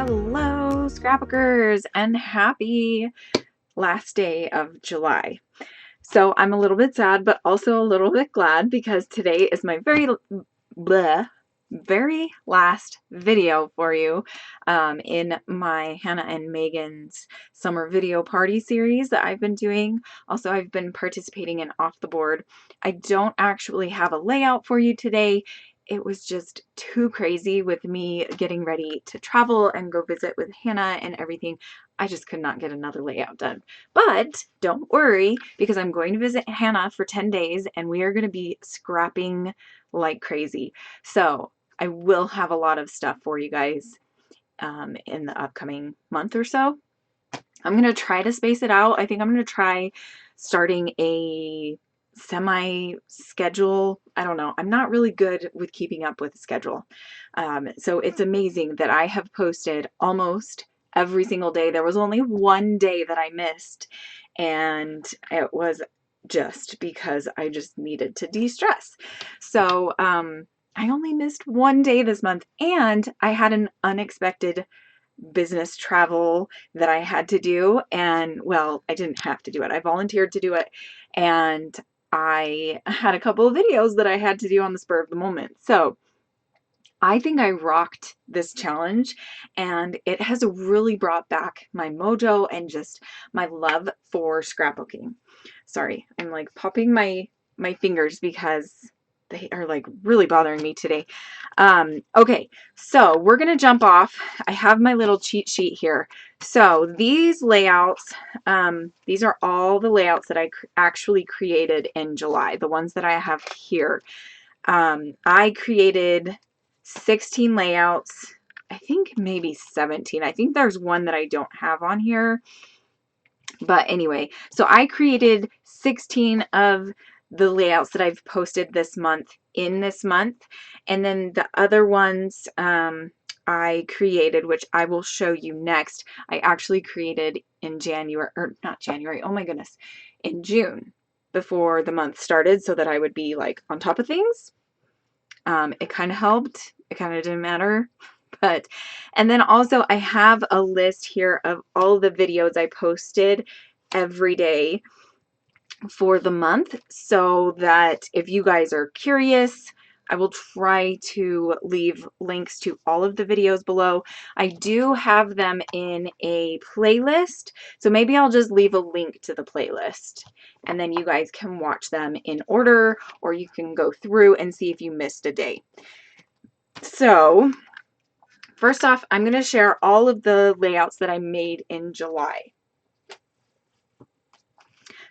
Hello, scrapbookers, and happy last day of July. So I'm a little bit sad, but also a little bit glad because today is my very last video for you in my Hannah and Megan's summer video party series that I've been doing. Also, I've been participating in Off the Board. I don't actually have a layout for you today. It was just too crazy with me getting ready to travel and go visit with Hannah and everything. I just could not get another layout done. But don't worry, because I'm going to visit Hannah for 10 days and we are going to be scrapping like crazy. So I will have a lot of stuff for you guys in the upcoming month or so. I'm going to try to space it out. I think I'm going to try starting a semi-schedule. I don't know. I'm not really good with keeping up with the schedule. So it's amazing that I have posted almost every single day. There was only one day that I missed, and it was just because I just needed to de-stress. So I only missed one day this month, and I had an unexpected business travel that I had to do. And well, I didn't have to do it. I volunteered to do it. And I had a couple of videos that I had to do on the spur of the moment. So I think I rocked this challenge, and it has really brought back my mojo and just my love for scrapbooking. Sorry, I'm like popping my fingers because they are like really bothering me today. Okay, so we're gonna jump off. I have my little cheat sheet here. So these layouts, these are all the layouts that I actually created in July, the ones that I have here. I created 16 layouts. I think maybe 17. I think there's one that I don't have on here. But anyway, so I created 16 of the layouts that I've posted this month in this month. And then the other ones I created, which I will show you next, I actually created in January, or not January, oh my goodness, in June before the month started so that I would be like on top of things. It kind of helped. It kind of didn't matter. And then also I have a list here of all the videos I posted every day for the month, so that if you guys are curious, I will try to leave links to all of the videos below. I do have them in a playlist, so maybe I'll just leave a link to the playlist and then you guys can watch them in order, or you can go through and see if you missed a day. So first off, I'm going to share all of the layouts that I made in July.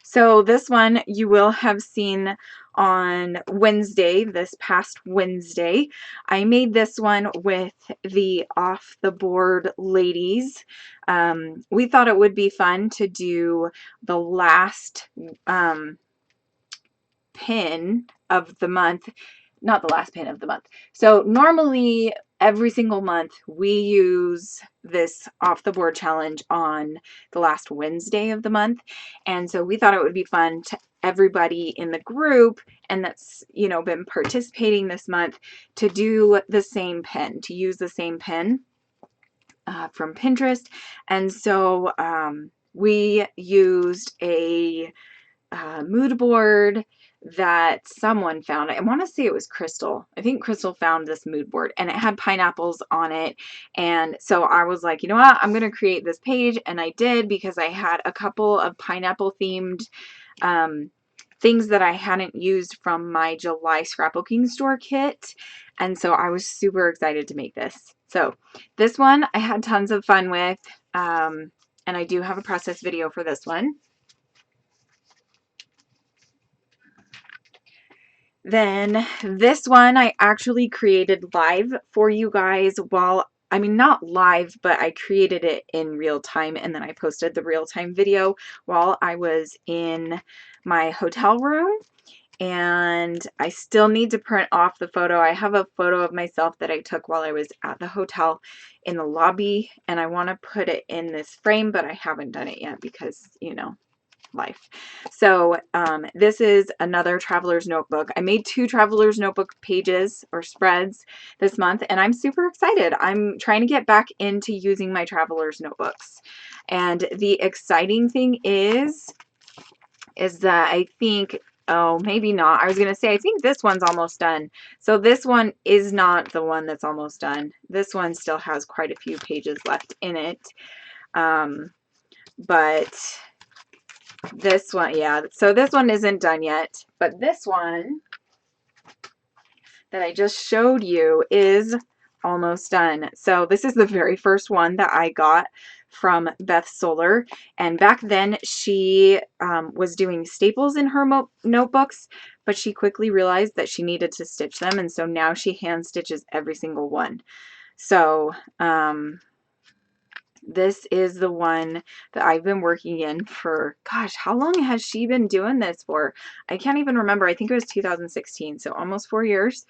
So this one you will have seen on Wednesday, this past Wednesday. I made this one with the Off the Board ladies. We thought it would be fun to do the last pin of the month. Not the last pin of the month. So normally every single month we use this Off the Board challenge on the last Wednesday of the month. And so we thought it would be fun to everybody in the group and that's, you know, been participating this month to do the same pin, to use the same pin from Pinterest. And so we used a mood board that someone found. I want to say it was Crystal. I think Crystal found this mood board and it had pineapples on it. And so I was like, you know what? I'm going to create this page. And I did, because I had a couple of pineapple themed things that I hadn't used from my July scrapbooking store kit. And so I was super excited to make this. So this one I had tons of fun with. And I do have a process video for this one. Then this one I actually created live for you guys while, I mean, not live, but I created it in real time and then I posted the real time video while I was in my hotel room. And I still need to print off the photo. I have a photo of myself that I took while I was at the hotel in the lobby, and I want to put it in this frame, but I haven't done it yet because, you know, life. So this is another traveler's notebook. I made 2 traveler's notebook pages or spreads this month, and I'm super excited. I'm trying to get back into using my traveler's notebooks. And the exciting thing is that I think, oh, maybe not. I was going to say, I think this one's almost done. So this one is not the one that's almost done. This one still has quite a few pages left in it. But this one, yeah, so this one isn't done yet, but this one that I just showed you is almost done. So this is the very first one that I got from Beth Solar, and back then she was doing staples in her notebooks, but she quickly realized that she needed to stitch them, and so now she hand stitches every single one. So this is the one that I've been working in for, gosh, how long has she been doing this for? I can't even remember. I think it was 2016, so almost 4 years.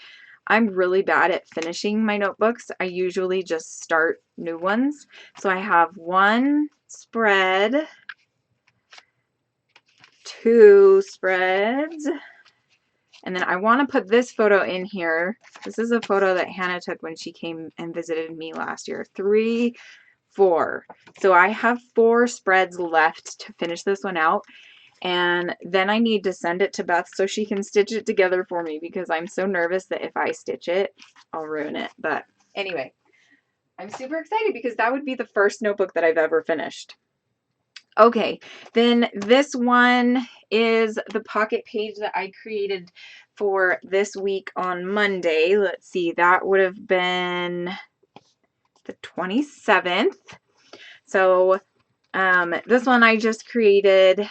I'm really bad at finishing my notebooks. I usually just start new ones. So I have 1 spread, 2 spreads, and then I want to put this photo in here. This is a photo that Hannah took when she came and visited me last year. 3, 4. So I have 4 spreads left to finish this one out, and then I need to send it to Beth so she can stitch it together for me, because I'm so nervous that if I stitch it, I'll ruin it. But anyway, I'm super excited because that would be the first notebook that I've ever finished. Okay, then this one is the pocket page that I created for this week on Monday. Let's see, that would have been the 27th. So this one I just created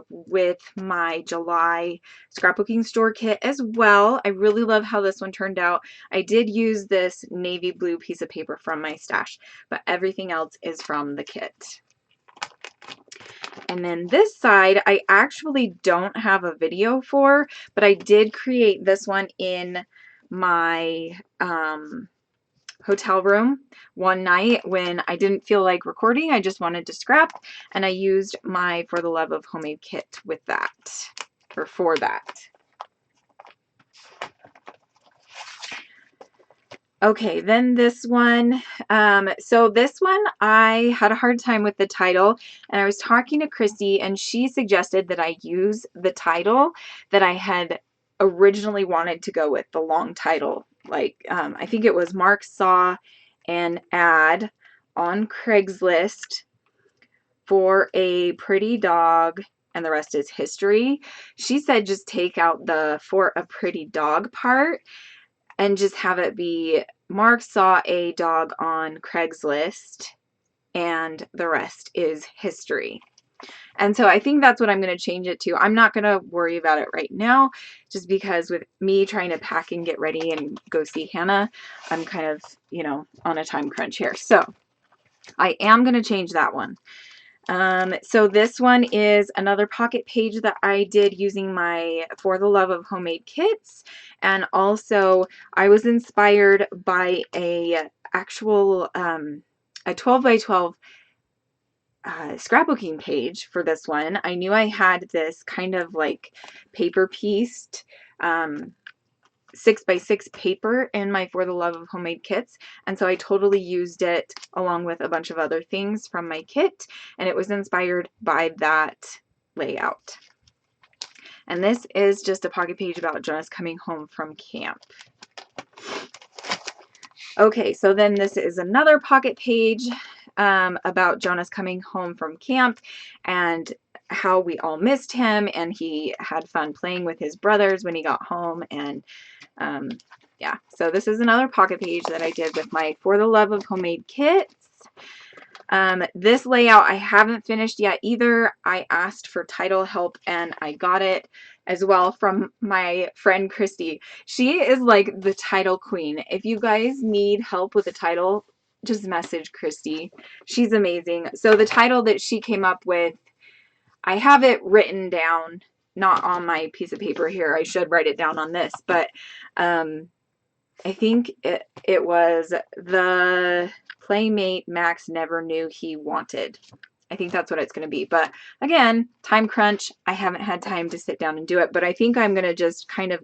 with my July scrapbooking store kit as well. I really love how this one turned out. I did use this navy blue piece of paper from my stash, but everything else is from the kit. And then this side, I actually don't have a video for, but I did create this one in my hotel room one night when I didn't feel like recording. I just wanted to scrap, and I used my For the Love of Homemade kit with that, or for that. Okay, then this one. So this one, I had a hard time with the title, and I was talking to Christy, and she suggested that I use the title that I had originally wanted to go with, the long title. Like, I think it was Mark saw an ad on Craigslist for a pretty dog, and the rest is history. She said just take out the "for a pretty dog" part and just have it be Mark saw a dog on Craigslist and the rest is history. And so I think that's what I'm going to change it to. I'm not going to worry about it right now, just because with me trying to pack and get ready and go see Hannah, I'm kind of, you know, on a time crunch here. So I am going to change that one. So this one is another pocket page that I did using my For the Love of Homemade kits, and also I was inspired by a actual a 12 by 12 scrapbooking page for this one. I knew I had this kind of like paper pieced 6 by 6 paper in my For the Love of Homemade kits, and so I totally used it along with a bunch of other things from my kit, and it was inspired by that layout. And this is just a pocket page about Jonas coming home from camp. Okay, so then this is another pocket page about Jonas coming home from camp and how we all missed him, and he had fun playing with his brothers when he got home. And yeah, so this is another pocket page that I did with my For the Love of Homemade kits. This layout I haven't finished yet either. I asked for title help and I got it as well from my friend Christy. She is like the title queen. If you guys need help with the title, just message Christy. She's amazing. So the title that she came up with, I have it written down, not on my piece of paper here. I should write it down on this, but I think it was The Playmate Max Never Knew He Wanted. I think that's what it's going to be. But again, time crunch. I haven't had time to sit down and do it, but I think I'm going to just kind of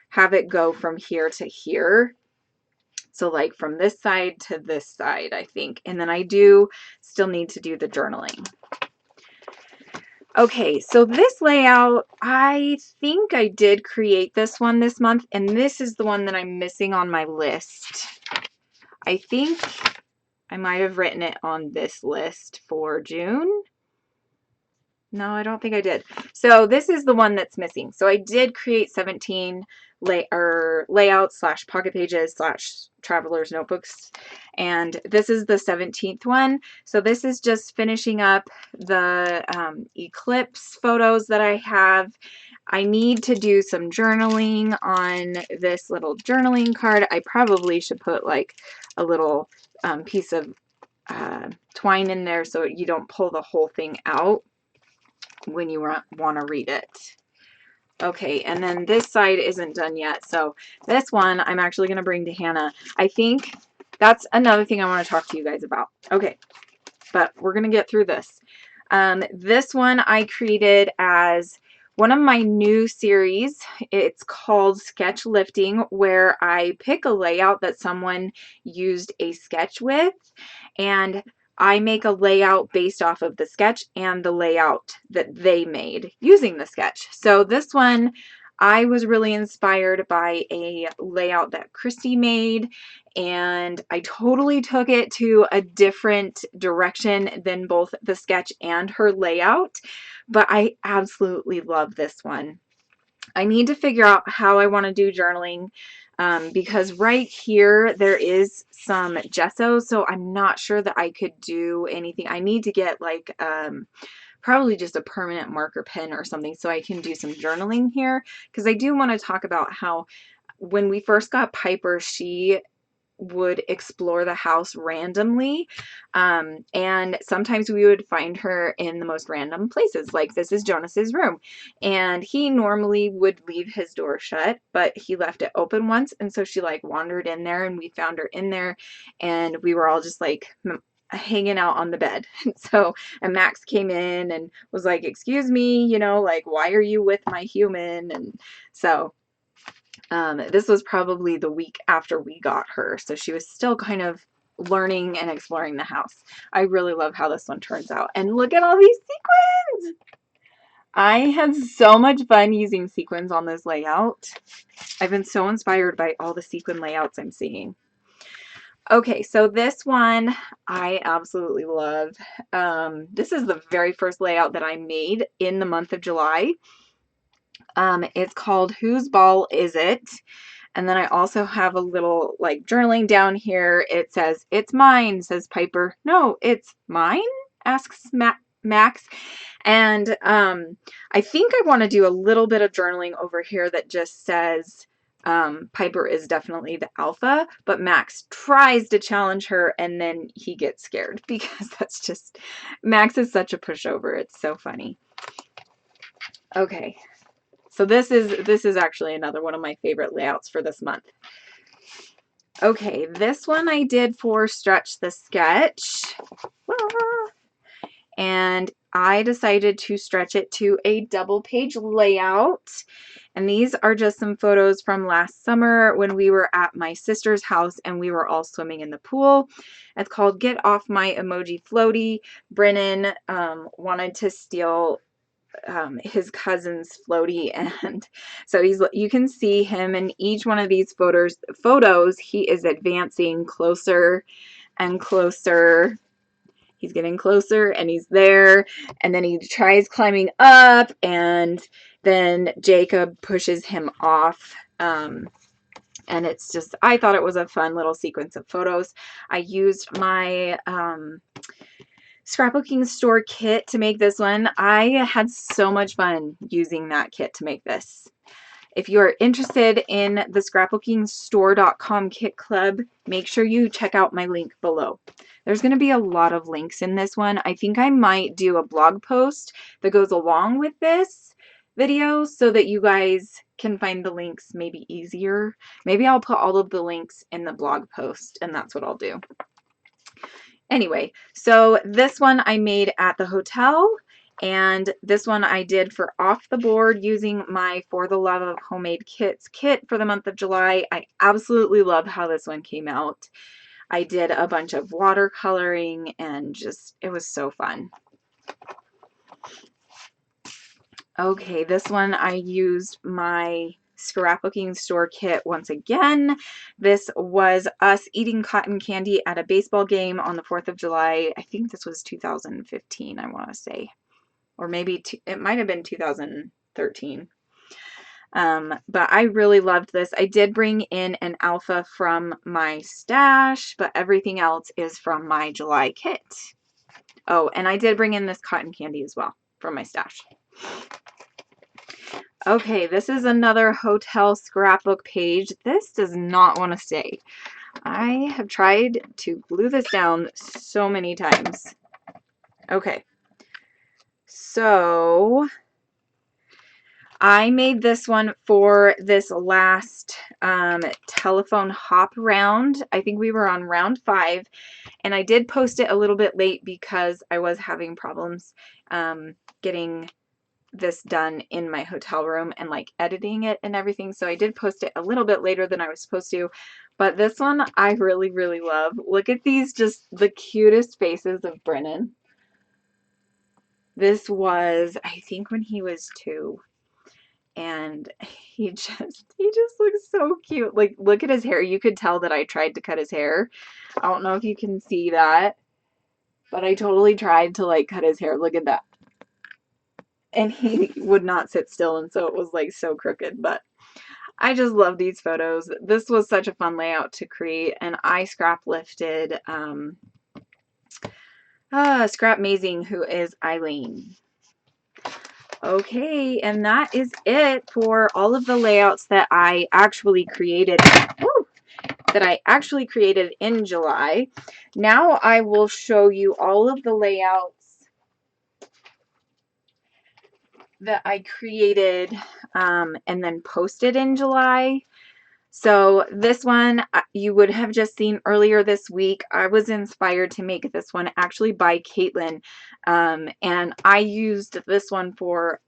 have it go from here to here. So like from this side to this side, I think. And then I do still need to do the journaling. Okay, so this layout, I think I did create this one this month, and this is the one that I'm missing on my list. I think I might have written it on this list for June. No, I don't think I did. So this is the one that's missing. So I did create 17 layouts / pocket pages / traveler's notebooks. And this is the 17th one. So this is just finishing up the eclipse photos that I have. I need to do some journaling on this little journaling card. I probably should put like a little piece of twine in there so you don't pull the whole thing out when you want to read it. Okay, and then this side isn't done yet. So this one I'm actually going to bring to Hannah. I think that's another thing I want to talk to you guys about. Okay, but we're going to get through this. This one I created as one of my new series. It's called Sketch Lifting, where I pick a layout that someone used a sketch with, and I make a layout based off of the sketch and the layout that they made using the sketch. So this one, I was really inspired by a layout that Christy made, and I totally took it to a different direction than both the sketch and her layout, but I absolutely love this one. I need to figure out how I want to do journaling because right here there is some gesso, so I'm not sure that I could do anything. I need to get like probably just a permanent marker pen or something so I can do some journaling here, because I do want to talk about how when we first got Piper, she would explore the house randomly, and sometimes we would find her in the most random places. Like this is Jonas's room, and he normally would leave his door shut, but he left it open once, and so she like wandered in there and we found her in there, and we were all just like hanging out on the bed. And Max came in and was like, excuse me, you know, like, why are you with my human? And so this was probably the week after we got her, so she was still kind of learning and exploring the house. I really love how this one turns out. And look at all these sequins! I had so much fun using sequins on this layout. I've been so inspired by all the sequin layouts I'm seeing. Okay, so this one I absolutely love. This is the very first layout that I made in the month of July. It's called Whose Ball Is It? And then I also have a little like journaling down here. It says, it's mine, says Piper. No, it's mine, asks Max. And I think I want to do a little bit of journaling over here that just says, Piper is definitely the alpha, but Max tries to challenge her and then he gets scared because that's just, Max is such a pushover. It's so funny. Okay. So this is actually another one of my favorite layouts for this month. Okay, this one I did for Stretch the Sketch. And I decided to stretch it to a double page layout. And these are just some photos from last summer when we were at my sister's house and we were all swimming in the pool. It's called Get Off My Emoji Floaty. Brennan wanted to steal his cousin's floaty, and so you can see him in each one of these photos he is advancing closer and closer. He's getting closer and he's there, and then he tries climbing up, and then Jacob pushes him off. And it's just, I thought it was a fun little sequence of photos. I used my scrapbooking store kit to make this one. I had so much fun using that kit to make this. If you are interested in the scrapbookingstore.com kit club, make sure you check out my link below. There's going to be a lot of links in this one. I think I might do a blog post that goes along with this video so that you guys can find the links maybe easier. Maybe I'll put all of the links in the blog post, and that's what I'll do. Anyway, so this one I made at the hotel, and this one I did for off the board using my For the Love of Homemade Kits kit for the month of July. I absolutely love how this one came out. I did a bunch of watercoloring and just, it was so fun. Okay, this one I used my scrapbooking store kit once again. This was us eating cotton candy at a baseball game on the 4th of July. I think this was 2015, I want to say. Or maybe it might have been 2013. But I really loved this. I did bring in an alpha from my stash, but everything else is from my July kit. Oh, and I did bring in this cotton candy as well from my stash. Okay, this is another hotel scrapbook page. This does not want to stay. I have tried to glue this down so many times. Okay, so I made this one for this last telephone hop round. I think we were on round 5, and I did post it a little bit late because I was having problems getting this done in my hotel room and like editing it and everything. So I did post it a little bit later than I was supposed to, but this one I really, really love. Look at these, just the cutest faces of Brennan. This was, I think, when he was 2, and he just looks so cute. Like, look at his hair. You could tell that I tried to cut his hair. I don't know if you can see that, but I totally tried to like cut his hair. Look at that. And he would not sit still, and so it was like so crooked, but I just love these photos. This was such a fun layout to create, and I scrap lifted Scrap Mazing, who is Eileen. Okay, and that is it for all of the layouts that I actually created. In July. Now I will show you all of the layouts that I created and then posted in July. So this one you would have just seen earlier this week. I was inspired to make this one actually by Caitlin, and I used this one for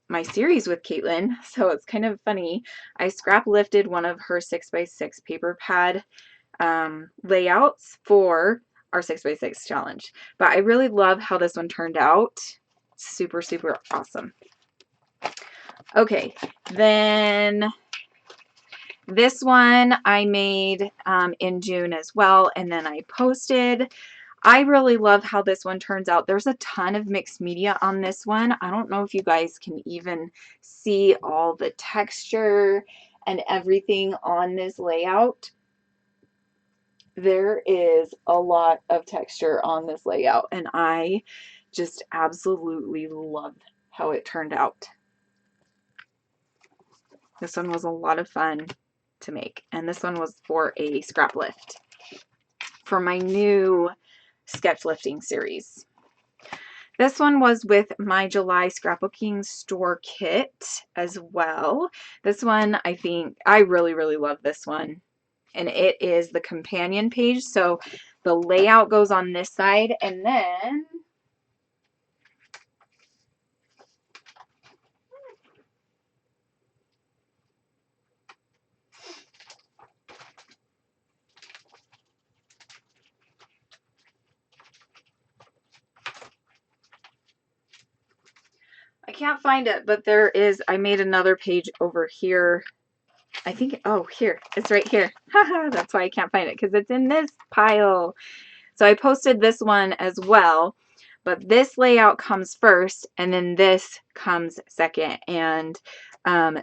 my series with Caitlin, so it's kind of funny. I scrap lifted one of her 6x6 paper pad layouts for our 6x6 challenge, but I really love how this one turned out. Super, super awesome. Okay, then this one I made in June as well, and then I posted. I really love how this one turns out. There's a ton of mixed media on this one. I don't know if you guys can even see all the texture and everything on this layout. There is a lot of texture on this layout, and I just absolutely love how it turned out. This one was a lot of fun to make, and this one was for a scrap lift for my new sketch lifting series. This one was with my July scrapbooking store kit as well. This one, I think, I really, really love this one. And it is the companion page. So the layout goes on this side, and then I can't find it, but there is, I made another page over here. I think, oh, here, it's right here. Haha, that's why I can't find it, because it's in this pile. So I posted this one as well, but this layout comes first, and then this comes second. And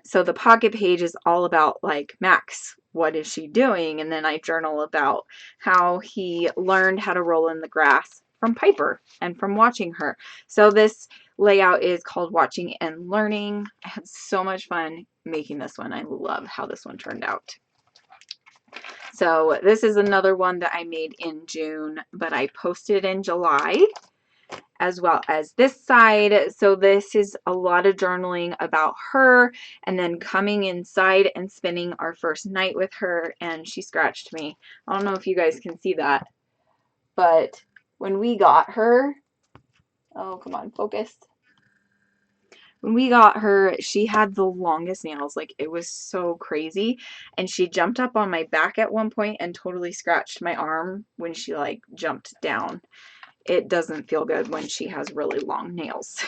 so the pocket page is all about like Max, what is she doing? And then I journal about how he learned how to roll in the grass from Piper and from watching her. So this layout is called Watching and Learning. I had so much fun making this one. I love how this one turned out. So this is another one that I made in June, but I posted in July, as well as this side. So this is a lot of journaling about her, and then coming inside and spending our first night with her, and she scratched me. I don't know if you guys can see that, but when we got her, oh, come on, focus. When we got her, she had the longest nails. Like, it was so crazy. And she jumped up on my back at one point and totally scratched my arm when she, like, jumped down. It doesn't feel good when she has really long nails.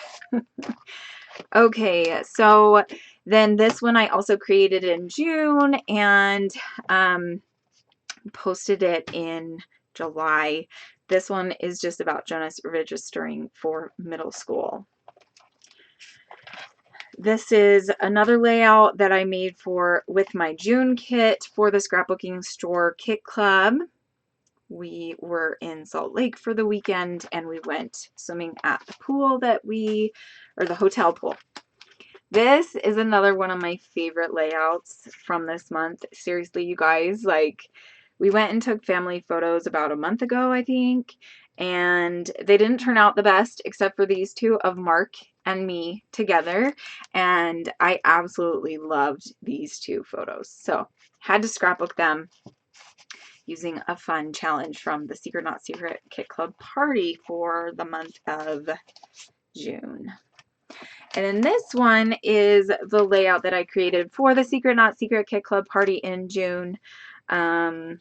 Okay, so then this one I also created in June and posted it in July. This one is just about Jonas registering for middle school. This is another layout that I made with my June kit for the scrapbooking store kit club. We were in Salt Lake for the weekend and we went swimming at the pool or the hotel pool. This is another one of my favorite layouts from this month. Seriously, you guys, like, we went and took family photos about a month ago, I think, and they didn't turn out the best except for these two of Mark and me together, and I absolutely loved these two photos. So, had to scrapbook them using a fun challenge from the Secret Not Secret Kit Club party for the month of June. And then this one is the layout that I created for the Secret Not Secret Kit Club party in June. And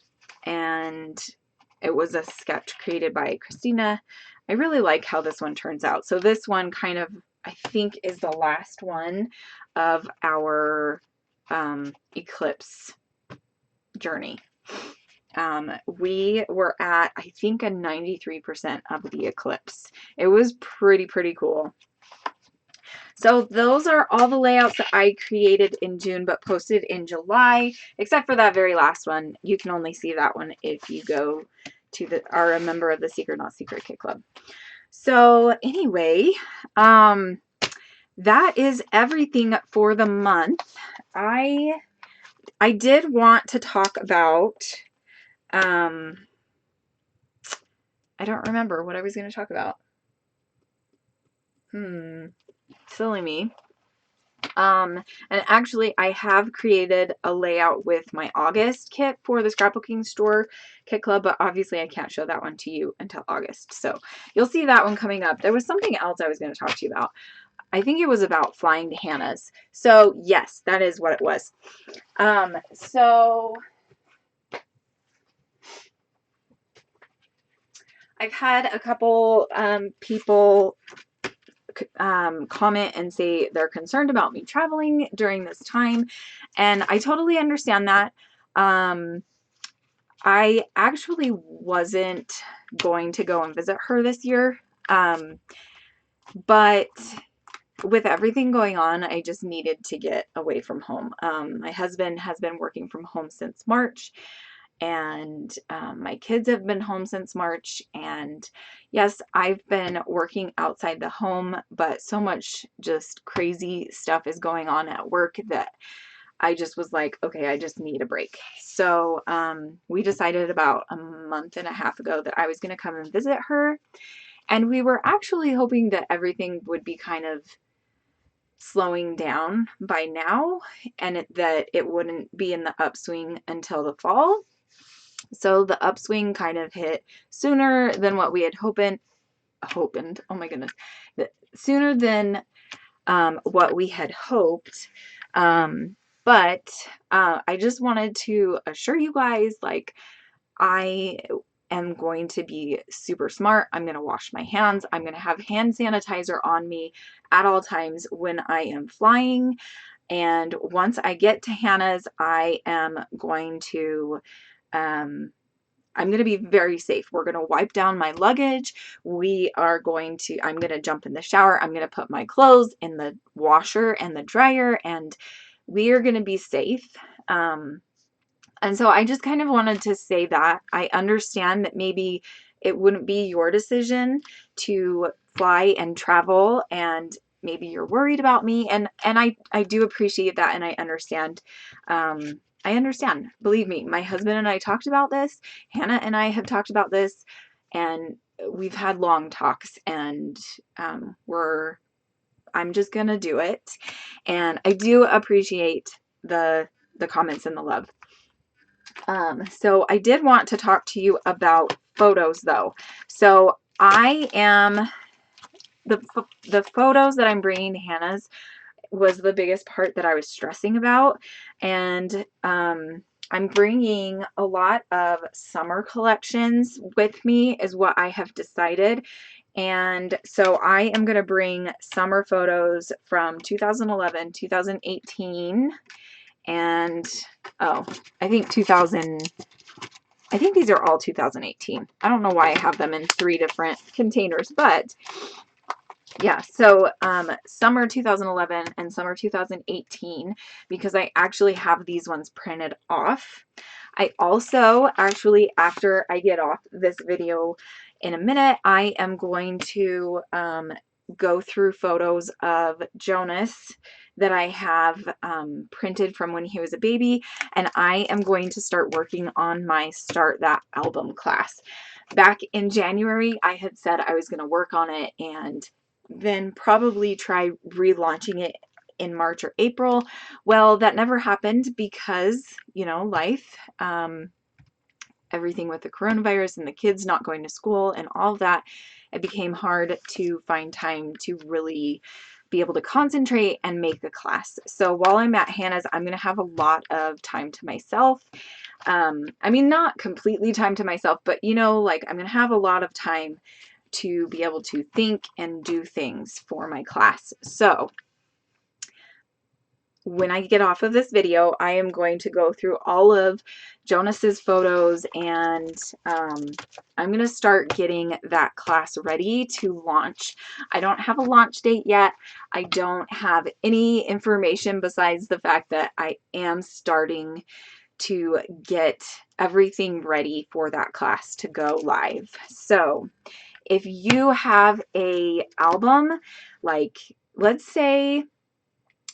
it was a sketch created by Christina. I really like how this one turns out. So this one kind of, I think, is the last one of our eclipse journey. We were at, I think, a 93% of the eclipse. It was pretty cool. So those are all the layouts that I created in June but posted in July, except for that very last one. You can only see that one if you go to are a member of the Secret Not Secret Kit Club. So anyway, that is everything for the month. I did want to talk about, I don't remember what I was going to talk about. Silly me. And actually I have created a layout with my August kit for the scrapbooking store kit club, but obviously I can't show that one to you until August. So you'll see that one coming up. There was something else I was going to talk to you about. I think it was about flying to Hannah's. So yes, that is what it was. So I've had a couple people comment and say they're concerned about me traveling during this time, and I totally understand that. I actually wasn't going to go and visit her this year, but with everything going on, I just needed to get away from home. My husband has been working from home since March, and my kids have been home since March, and yes, I've been working outside the home, but so much just crazy stuff is going on at work that I just was like, okay, I just need a break. So we decided about a month and a half ago that I was going to come and visit her, and we were actually hoping that everything would be kind of slowing down by now, and that it wouldn't be in the upswing until the fall. So the upswing kind of hit sooner than what we had hoped. Oh my goodness. Sooner than what we had hoped. But I just wanted to assure you guys, like, I am going to be super smart. I'm going to wash my hands. I'm going to have hand sanitizer on me at all times when I am flying. And once I get to Hannah's, I am going to be very safe. We're going to wipe down my luggage. I'm going to jump in the shower. I'm going to put my clothes in the washer and the dryer, and we are going to be safe. And so I just kind of wanted to say that I understand that maybe it wouldn't be your decision to fly and travel, and maybe you're worried about me, and I do appreciate that, and I understand. I understand. Believe me, my husband and I talked about this. Hannah and I have talked about this, and we've had long talks, and I'm just gonna do it. And I do appreciate the comments and the love. So I did want to talk to you about photos though. So I am, the photos that I'm bringing to Hannah's was the biggest part that I was stressing about. And I'm bringing a lot of summer collections with me is what I have decided. And so I am going to bring summer photos from 2011, 2018, and oh, I think 2000. I think these are all 2018. I don't know why I have them in 3 different containers, but yeah, so summer 2011 and summer 2018, because I actually have these ones printed off. I also actually, after I get off this video in a minute, I am going to go through photos of Jonas that I have printed from when he was a baby, and I am going to start working on my Start That Album class. Back in January, I had said I was going to work on it and then probably try relaunching it in March or April. Well, that never happened because, you know, life, everything with the coronavirus and the kids not going to school and all of that, it became hard to find time to really be able to concentrate and make the class. So while I'm at Hannah's, I'm going to have a lot of time to myself. I mean, not completely time to myself, but you know, like I'm going to have a lot of time to be able to think and do things for my class. So when I get off of this video, I am going to go through all of Jonas's photos, and I'm going to start getting that class ready to launch. I don't have a launch date yet. I don't have any information besides the fact that I am starting to get everything ready for that class to go live. So if you have a album, like let's say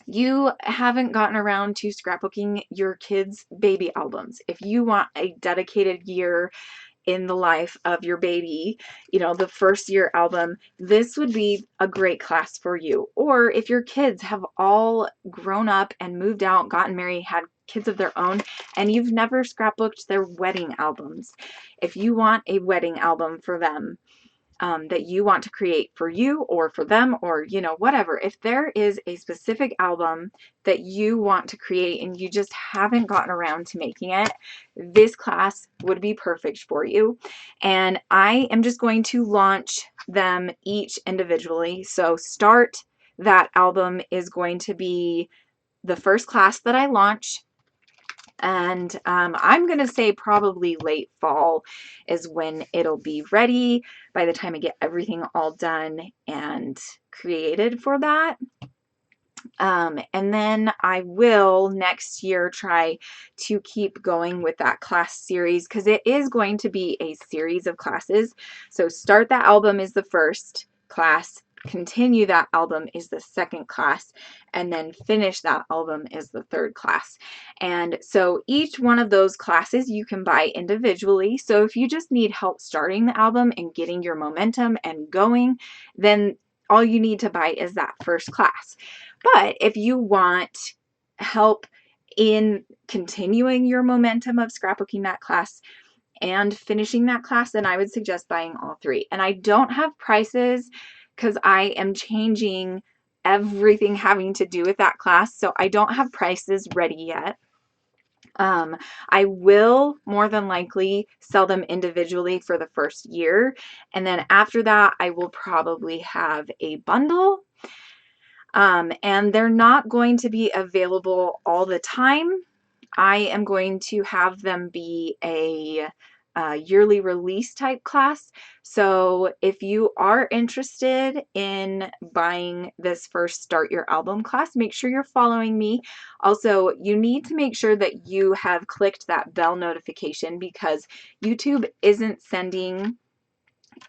you haven't gotten around to scrapbooking your kids' baby albums. If you want a dedicated year in the life of your baby, you know, the first year album, this would be a great class for you. Or if your kids have all grown up and moved out, gotten married, had kids of their own, and you've never scrapbooked their wedding albums, if you want a wedding album for them, that you want to create for you or for them, or you know, whatever, if there is a specific album that you want to create and you just haven't gotten around to making it, this class would be perfect for you. And I am just going to launch them each individually. So Start That Album is going to be the first class that I launch. And I'm going to say probably late fall is when it'll be ready, by the time I get everything all done and created for that. And then I will next year try to keep going with that class series, because it is going to be a series of classes. So Start That Album is the first class, Continue That Album is the second class, and then Finish That Album is the third class. And so each one of those classes you can buy individually. So if you just need help starting the album and getting your momentum and going, then all you need to buy is that first class. But if you want help in continuing your momentum of scrapbooking that class and finishing that class, then I would suggest buying all 3. And I don't have prices because I am changing everything having to do with that class. So I don't have prices ready yet. I will more than likely sell them individually for the first year. And then after that, I will probably have a bundle. And they're not going to be available all the time. I am going to have them be a yearly release type class. So if you are interested in buying this first Start Your Album class, make sure you're following me. Also, you need to make sure that you have clicked that bell notification, because YouTube isn't sending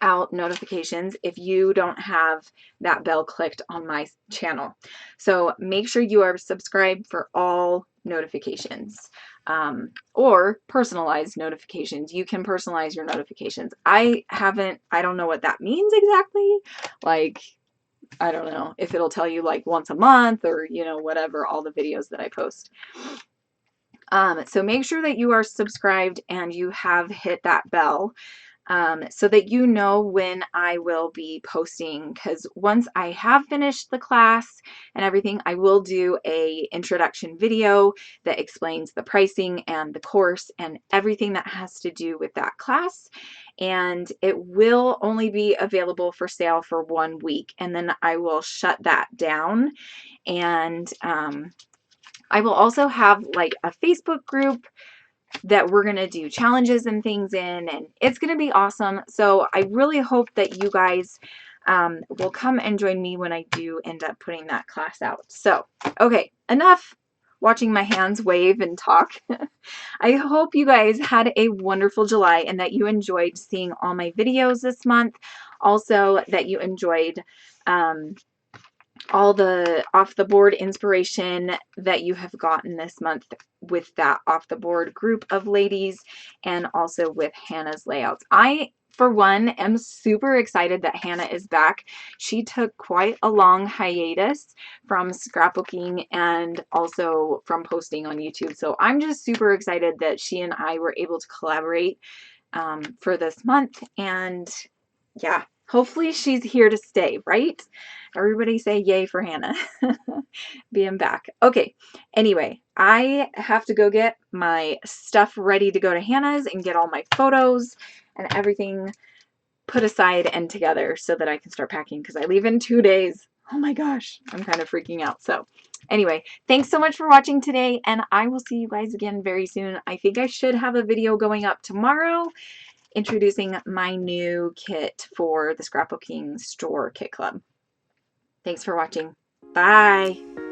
out notifications if you don't have that bell clicked on my channel. So make sure you are subscribed for all notifications, or personalized notifications. You can personalize your notifications. I don't know what that means exactly. Like, I don't know if it'll tell you like once a month or, you know, whatever, all the videos that I post. So make sure that you are subscribed and you have hit that bell, so that you know when I will be posting, because once I have finished the class and everything, I will do a introduction video that explains the pricing and the course and everything that has to do with that class. And it will only be available for sale for 1 week, and then I will shut that down. And I will also have like a Facebook group that we're going to do challenges and things in, and it's going to be awesome. So I really hope that you guys will come and join me when I do end up putting that class out. So, okay, enough watching my hands wave and talk. I hope you guys had a wonderful July and that you enjoyed seeing all my videos this month. Also, that you enjoyed all the off the board inspiration that you have gotten this month with that off the board group of ladies, and also with Hannah's layouts. I, for one, am super excited that Hannah is back. She took quite a long hiatus from scrapbooking and also from posting on YouTube. So I'm just super excited that she and I were able to collaborate for this month. And yeah, hopefully she's here to stay, right? Everybody say yay for Hannah being back. Okay, anyway, I have to go get my stuff ready to go to Hannah's and get all my photos and everything put aside and together so that I can start packing, because I leave in 2 days. Oh my gosh, I'm kind of freaking out. So anyway, thanks so much for watching today, and I will see you guys again very soon. I think I should have a video going up tomorrow introducing my new kit for the Scrapbooking Store Kit Club. Thanks for watching. Bye.